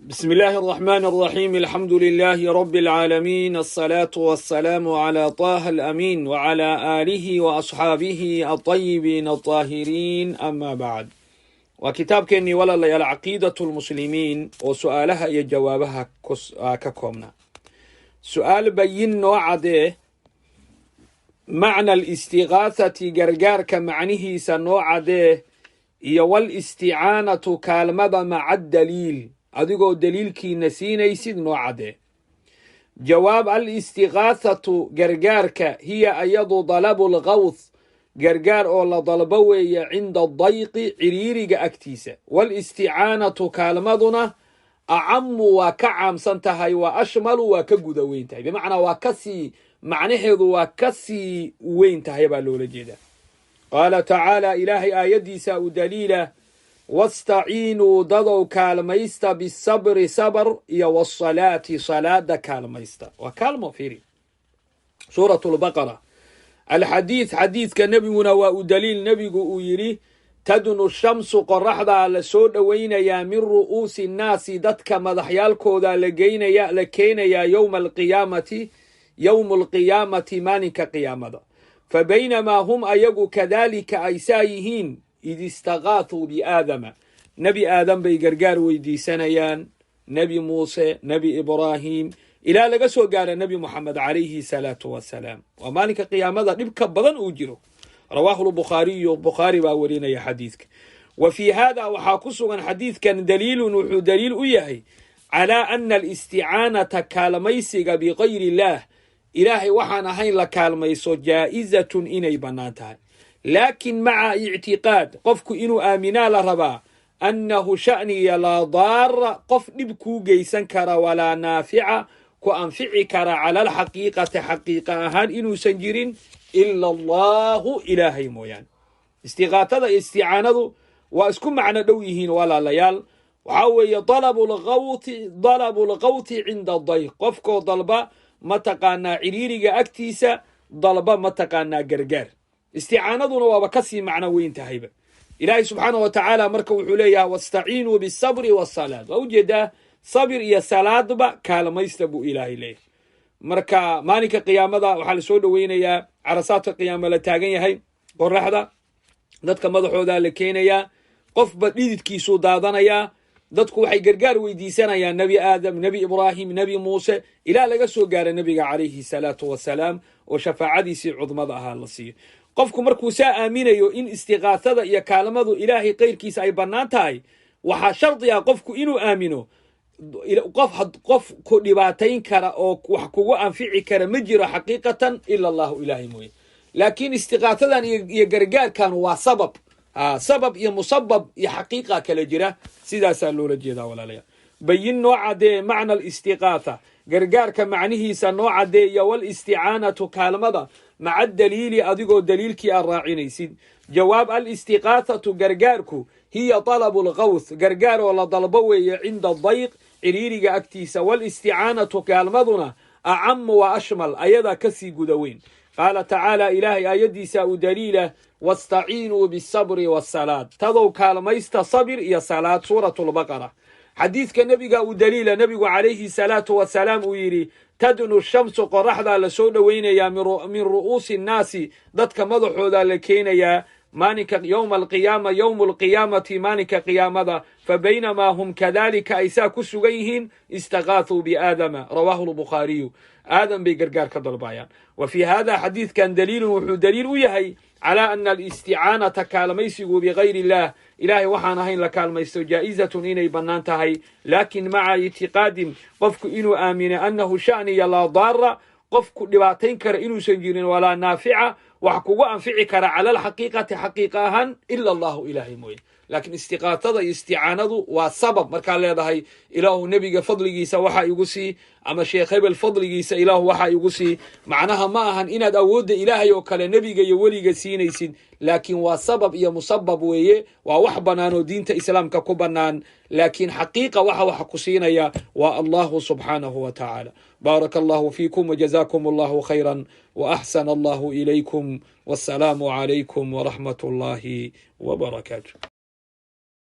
بسم الله الرحمن الرحيم. الحمد لله رب العالمين، الصلاة والسلام على طه الأمين وعلى آله وأصحابه الطيبين الطاهرين، أما بعد. وكتاب كني ولا العقيدة المسلمين وسؤالها يجوابها ككمنا. سؤال بين نوعده معنى الاستغاثة جرجار كمعنه سنوعده والاستعانة كالمضى مع الدليل adigoo daliilkiina siinaysid noo cadee. jawaab al-istigaathatu gargaarka hiya ayadu dalabu lgawth gargaar oo la dalbo weeye cinda dayqi ciriiriga agtiisa. walisticaanatu kaalmaduna acamu waa ka caamsan tahay wa ashmalu waa ka guda weyn tahay, bimacnaa waa kasii macnaheedu waa kasii weyn tahay baa loola jeedaa. qaala tacaala ilaahay aayadiisa u daliila واستعينوا دضوا كالميستا بالصبر صبر يا والصلاة صلاة كالميستا وكالمو فيري. سورة البقرة الحديث حديث كنبينا ودليل نبي يري تدن الشمس قرحدا على سود وين يا من رؤوس الناس دتك مضحيالكو ذا لقينا يا لكينا يا يوم القيامة مانك قيامة. فبينما هم أيقوا كذلك أيسايهين إذ استغاثوا بآدم نبي آدم بيقرقار ويدي سنيان نبي موسى نبي إبراهيم إلى لقسوا قال نبي محمد عليه الصلاة والسلام ومالك قيامة نبكى بضن أجره. رواه البخاري باولين يا حديثك. وفي هذا وحاكسوا حديث كان دليل إياه على أن الاستعانة كالميسق بغير الله إلهي وحانا هين لكالميسو جائزة إني بناتها، لكن مع اعتقاد قفك إنو آمنا لربا أنه شأني لا ضار قف نبكو جيسن كرا ولا نافع كو أنفع كرا على الحقيقة حقيقة هان إنو سنجرين إلا الله إلهي مويان. استغاثة استعانة واسكن معنا دويهين ولا ليال وحاوي طلب الغوث عند الضيق قفكو ضلبا متقانا عريريق أكتيسا ضلبا متقانا قرقار. استعانaduna waaba kasii macno weyn tahayba. ilaahay subxaanahu wa tacaala marka wuxuu leeyahay wastaciinuu bisabri wasalaad, waa ujeedaa sabir iyo salaadba kaalmaysta buu ilaahay leeyahay. marka maalinka qiyaamada waxaa lasoo dhoweynayaa carasaadka qiyaama la taagan yahay, qoraxda dadka madaxooda la keenayaa, qofba dhididkiisuu daadanayaa, dadku waxay gargaar weydiisanayaan nebi aadam, nebi ibraahim, nebi muuse ilaa laga soo gaara nebiga calayhi salaatu wasalaam oo shafaacadiisii cudmada ahaa la siiyo. qofku markuu saa aaminayo in istiqaathada iyo kaalmadu ilaahay qayrkiisa ay bannaan tahay, waxaa shardi ah qofku inuu aamino qof ku dhibaatayn kara oo wax kugu anfici kara ma jiro xaqiiqatan ila allahu ilaahay mooye. laakiin istiqaathadan iyo gargaarkan waa sabab iyo musabab iyo xaqiiqa kala jira, sidaasaa loola jeedaa walaalayaal. bayin noo cadee macna alistiqaatha gargaarka macnihiisa noo cadeeya walisticaanatu kaalmada maca adaliili adigoo daliilkii aad raacinaysid. jawaab alistiqaathatu gargaarku hiya talabu lgawth gargaar oo la dalbo weeye cinda dayq ciriiriga agtiisa. walisticaanatu kaalmaduna acamu wa ashmal ayadaa kasii guda weyn. qaala tacaala ilaahay aayadiisa u daliila wastaciinuu bisabri wasalaad tadow kaalmaysta sabir iyo salaad. suuratu lbaqara xadiidka nebiga u daliila nebigu calayhi salaatu wasalaam uu yidhi tadnu shamsu qoraxdaa lasoo dhoweynayaa min ru'uusi nnaasi dadka madaxooda la keenayaa maalinka yowma alqiyaamati maalinka qiyaamada. fabaynamaa hum kadalika ay saa ku sugan yihiin istagaathuu biaadama. rawaahu lbukhaariyu. aadam bay gargaar ka dalbayaan. wa fii hada xadiidkan daliilun wuxuu daliil u yahay calaa ana alisticaanata kaalmaysigu bigayri illah ilaahay waxaan ahayn la kaalmaysto jaa'izatun inay bannaan tahay, laakin maca ictiqaadin qofku inuu aamina annahu sha'niya laa daara qofku dhibaatayn kara inuusan jirin walaa naafica wax kugu anfici kara cala alxaqiiqati xaqiiqa ahaan ila allahu ilaahay mooye. laakiin istiqaatada iyo isticaanadu waa sabab. markaa leedahay ilaahu nebiga fadligiisa waxaa igu sii, ama sheekh hebel fadligiisa ilaahu waxaa igu sii, macnaha ma ahan inaad awoodda ilaahay oo kale nebiga iyo weliga siinaysid, laakiin waa sabab iyo musabab weeye. waa wax bannaan oo diinta islaamka ku bannaan, laakiin xaqiiqa waxa ku siinaya waa allahu subxaanahu wa tacaala. baaraka allahu fiikum wajazaakum allahu khayran وأحسن الله إليكم والسلام عليكم ورحمة الله وبركاته.